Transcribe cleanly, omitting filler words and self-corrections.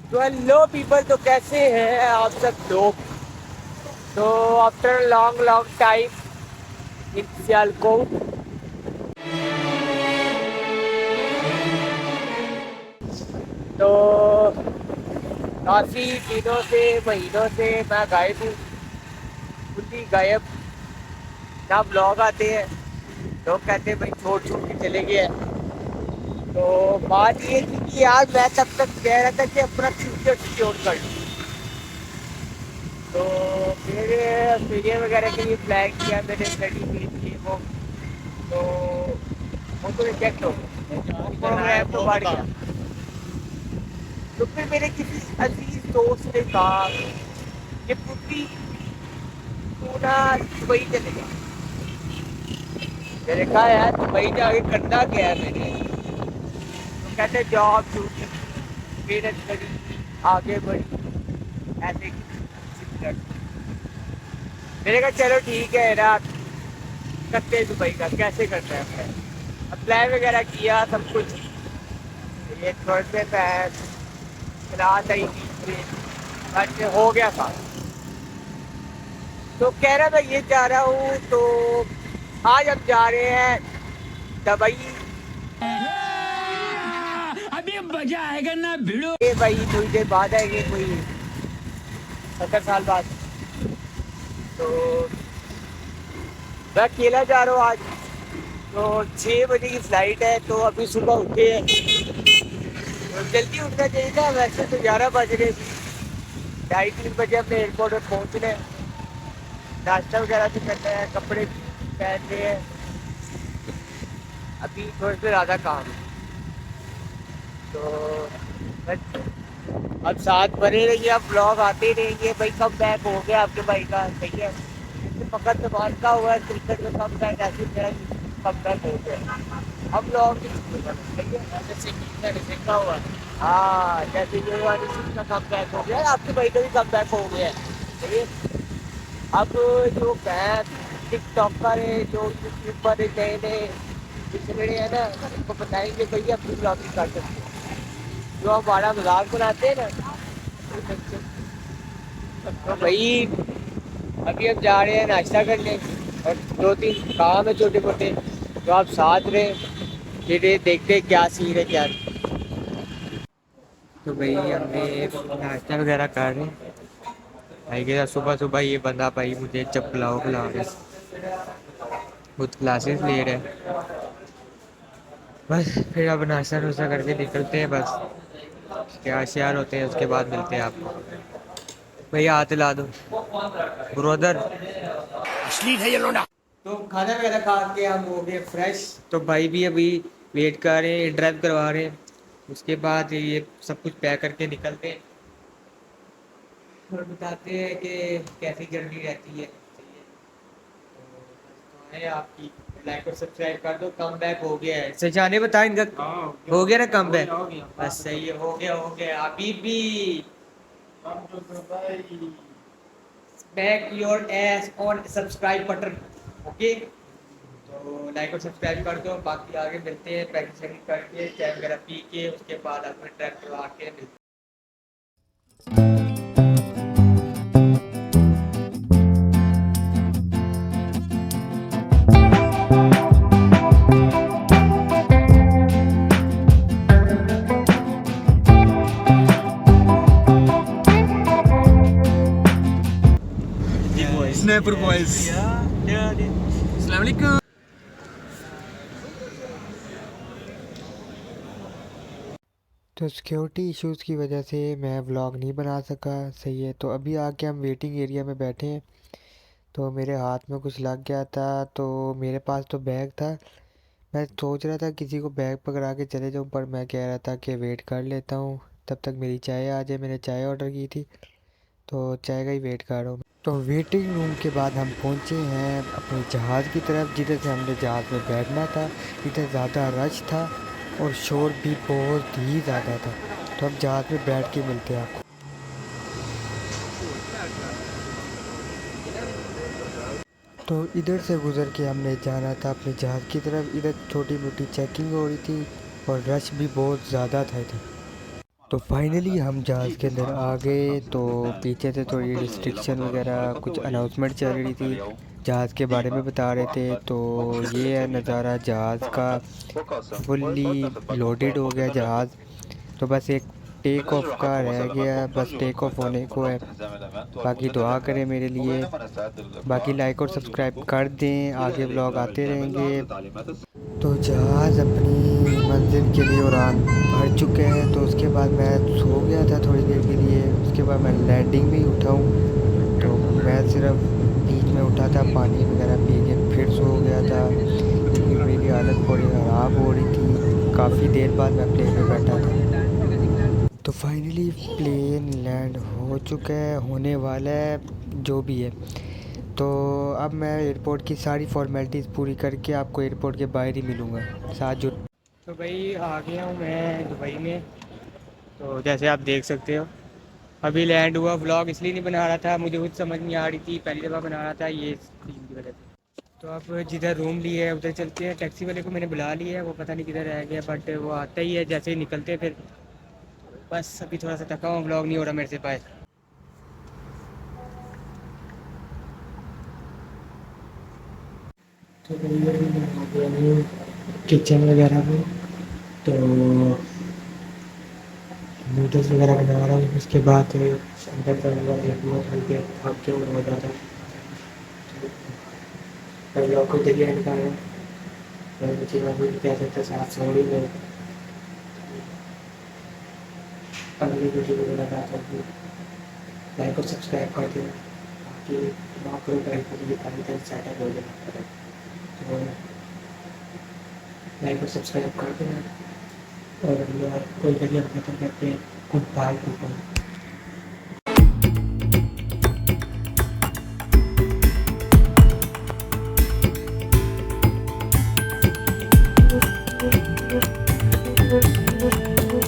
तो hello people, तो कैसे हैं आप सब लोग। तो after long long time in Sialkot, तो काफ़ी दिनों से महीनों से मैं गायब हूँ, खुद ही गायब। ना ब्लॉग आते हैं, लोग कहते हैं भाई छोड़ छोड़ के चले गए हैं। तो बात ये थी कि आज मैं तब तक कह रहा था कि अपना फ्यूचर सिक्योर कर लूँ। तो फिर ऑस्ट्रेलिया वगैरह के लिए प्लान किया मैंने, स्टडी के लिए तो वो तो रिजेक्ट हो गया, वो प्रोग्राम तो बढ़ गया। तो फिर मेरे किसी अजीज दोस्त ने कहा कि पुत्री तू ना दुबई चले जा। मैंने कहा यार दुबई जाके करना क्या है मैंने। तो कहते जॉब ड्यूटी, मेहनत करी, आगे बढ़ी, ऐसे ही। मैंने कहा चलो ठीक है ना, करते हैं दुबई का, कैसे करते हैं अपने। अप्लाई वगैरह किया सब कुछ, ये थोड़े से क्लास आई थी, बट हो गया था। तो कह रहा मैं ये जा रहा हूँ, तो आज हम जा रहे हैं दुबई। अभी मजा आएगा ना भिड़ो। ये भाई थोड़ी देर बाद आएंगे, कोई 70 साल बाद। तो मैं अकेला जा रहा हूँ आज। तो 6 बजे की फ्लाइट है, तो अभी सुबह उठे हैं, तो जल्दी उठना चाहिए था। वैसे तो 11 बज रहे, 2:30-3 बजे अपने एयरपोर्ट पर पहुँचना है। नाश्ता वगैरह भी करना है, कपड़े भी पहनने हैं, अभी थोड़े से ज़्यादा काम है। तो बस अब साथ बने रहिए, अब ब्लॉग आते ही रहेंगे। भाई कम बैक हो गया आपके भाई का, सही है। जैसे मकर धमाल का हुआ है क्रिकेट में कम बैक, ऐसे मेरा कम बैक हो गया। हम लोग भी सही है, जैसे कि का हुआ। हाँ, जैसे ये वाली चीज़ का कम बैक हो गया, आपके भाई का भी कम बैक हो गया है, सही है। अब जो बैन टिकटॉकर है, जो यूट्यूबर है, नए नए पिछड़े हैं ना, उनको बताएंगे भैया अपनी ब्लॉगिंग कर सकते हैं। जो हमारा मजाक बनाते हैं ना, तो भाई अभी हम जा रहे हैं नाश्ता करने, और 2-3 काम है छोटे मोटे, तो आप साथ रहे, फिर ये देखते हैं क्या सीन है क्या नहीं। तो भाई हमने नाश्ता वगैरह कर रहे हैं। भाई के साथ सुबह सुबह ये बंदा भाई मुझे चपलाओ खिला रहे, खुद क्लासेस ले रहे हैं। बस फिर अब नाश्ता नुश्ता करके निकलते हैं, बस क्या शेयर होते हैं, उसके बाद मिलते हैं आपको। भैया हाथ हिला दो ब्रदर। अश्लील है ये लोना। तो खाना वगैरह खा के हम हो गए फ्रेश। तो भाई भी अभी वेट कर रहे हैं, ड्राइव करवा रहे हैं। उसके बाद ये सब कुछ पैक करके निकलते हैं और बताते हैं कि कैसी जर्नी रहती है। तो है आपकी, लाइक और सब्सक्राइब कर दो। कम बैक हो गया है, सजाने बता इनका। हो गया ना कम बैक, बस सही है, हो गया अभी भी। Back your S on subscribe button, okay. तो लाइक और सब्सक्राइब कर दो, बाकी आगे मिलते हैं पैकिंग शैकिंग करके, चाय वगैरह पी के, उसके बाद अपने ट्रैक करवा के मिलते हैं। स्नैपर बॉयज, अस्सलाम वालेकुम। तो सिक्योरिटी इश्यूज़ की वजह से मैं व्लॉग नहीं बना सका, सही है। तो अभी आके हम वेटिंग एरिया में बैठे हैं। तो मेरे हाथ में कुछ लग गया था, तो मेरे पास तो बैग था। मैं सोच रहा था किसी को बैग पकड़ा के चले जाऊं, पर मैं कह रहा था कि वेट कर लेता हूं, तब तक मेरी चाय आ जाए। मैंने चाय ऑर्डर की थी, तो चाय का ही वेट कर रहा हूँ। तो वेटिंग रूम के बाद हम पहुँचे हैं अपने जहाज़ की तरफ, जिधर से हमने जहाज़ में बैठना था। इधर ज़्यादा रश था और शोर भी बहुत ही ज़्यादा था। तो अब जहाज़ में बैठ के मिलते हैं आपको। तो इधर से गुज़र के हमने जाना था अपने जहाज़ की तरफ। इधर छोटी मोटी चेकिंग हो रही थी और रश भी बहुत ज़्यादा था इधर। तो फाइनली हम जहाज़ के अंदर आ गए। तो पीछे से थोड़ी रिस्ट्रिक्शन वगैरह कुछ अनाउंसमेंट चल रही थी, जहाज़ के बारे में बता रहे थे। तो ये है नज़ारा जहाज़ का, फुल्ली लोडेड हो गया जहाज़। तो बस एक टेक ऑफ का रह गया, बस टेक ऑफ होने को है। बाकी दुआ करें मेरे लिए, बाकी लाइक और सब्सक्राइब कर दें, आगे व्लॉग आते रहेंगे। तो जहाज़ अपनी मंजिल के लिए उड़ान भर चुके हैं। तो उसके बाद मैं सो गया था थोड़ी देर के लिए, उसके बाद मैं लैंडिंग में ही उठा हूँ। तो मैं सिर्फ बीच में उठा था, पानी वगैरह पी के फिर सो गया था, क्योंकि मेरी हालत बड़ी ख़राब हो रही थी। काफ़ी देर बाद मैं प्लेन में बैठा था। तो फाइनली प्लेन लैंड हो चुका है, होने वाला है, जो भी है। तो अब मैं एयरपोर्ट की सारी फॉर्मेलिटीज़ पूरी करके आपको एयरपोर्ट के बाहर ही मिलूँगा, साथ जो। तो भाई आ गया हूँ मैं दुबई में। तो जैसे आप देख सकते हो अभी लैंड हुआ। व्लॉग इसलिए नहीं बना रहा था, मुझे कुछ समझ नहीं आ रही थी, पहली दफ़ा बना रहा था ये स्क्रीन की वजह से। तो अब जिधर रूम लिए है उधर चलते हैं। टैक्सी वाले को मैंने बुला लिया है, वो पता नहीं किधर रह गया, बट वो आता ही है जैसे ही निकलते हैं फिर। बस अभी थोड़ा सा थका हूँ, व्लॉग नहीं हो रहा मेरे से पाए। तो किचन वगैरह में तो नूडल्स वगैरह बना रहा हूँ। उसके बाद अंदर जाऊँगा, देखूँगा थोड़ी देर भाग के हो जाता है। कई लोग को जरिए निकाले मुझे अभी कह सकते साथ छोड़ी में अगली वीडियो को लगाता हूँ। लाइक और सब्सक्राइब कर देना ताकि नौकरी कहीं सेटल हो जाए। तो लाइक और सब्सक्राइब कर देना और कोई जरिए खत्म करते हैं। Good bye.